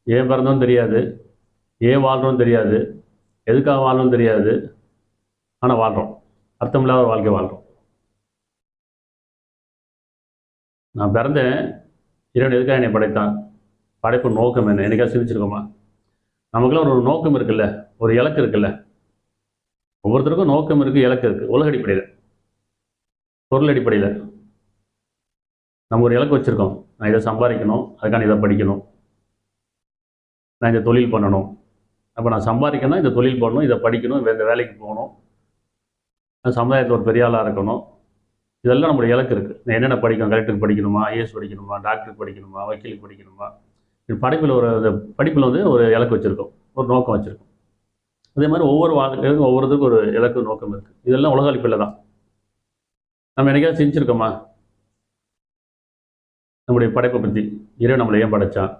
ஏன் பிறந்தோன்னு தெரியாது, ஏன் வாழ்கிறோன்னு தெரியாது, எதுக்காக வாழணும்னு தெரியாது. ஆனால் வாழ்கிறோம். அர்த்தமில்லாத ஒரு வாழ்க்கை வாழ்கிறோம். நான் பிறந்தேன், இறைவன் எதுக்காக என்னை படைத்தான்? படைப்பு நோக்கம் என்ன? என்னைக்காவது சிந்திச்சிருக்கோமா? நமக்குலாம் ஒரு நோக்கம் இருக்குல்ல, ஒரு இலக்கு இருக்குல்ல. ஒவ்வொருத்தருக்கும் நோக்கம் இருக்குது, இலக்கு இருக்குது. உலக அடிப்படையில், பொருள் அடிப்படையில் நம்ம ஒரு இலக்கு வச்சுருக்கோம். நான் இதை சம்பாதிக்கணும், அதுக்கான இதை படிக்கணும், நான் இந்த தொழில் பண்ணணும். அப்போ நான் சம்பாதிக்கணும், இந்த தொழில் பண்ணணும், இதை படிக்கணும், இந்த வேலைக்கு போகணும், சமுதாயத்தில் ஒரு பெரிய ஆளாக இருக்கணும். இதெல்லாம் நம்மளுடைய இலக்கு இருக்குது. நான் என்னென்ன படிக்கணும்? கலெக்டருக்கு படிக்கணுமா, ஐஏஎஸ் படிக்கணுமா, டாக்டருக்கு படிக்கணுமா, வக்கீலுக்கு படிக்கணுமா? படிப்பில் படிப்பில் ஒரு இலக்கு வச்சுருக்கோம், ஒரு நோக்கம் வச்சுருக்கோம். அதே மாதிரி ஒவ்வொரு வாழ்க்கைக்கும் ஒவ்வொருத்தருக்கும் ஒரு இலக்கு நோக்கம் இருக்குது. இதெல்லாம் உலக அளிப்பில் தான். நம்ம என்னைக்காவது செஞ்சுருக்கோமா? நம்முடைய படைப்பை பற்றி, இறைவன் நம்மளை ஏன் படைத்தான்?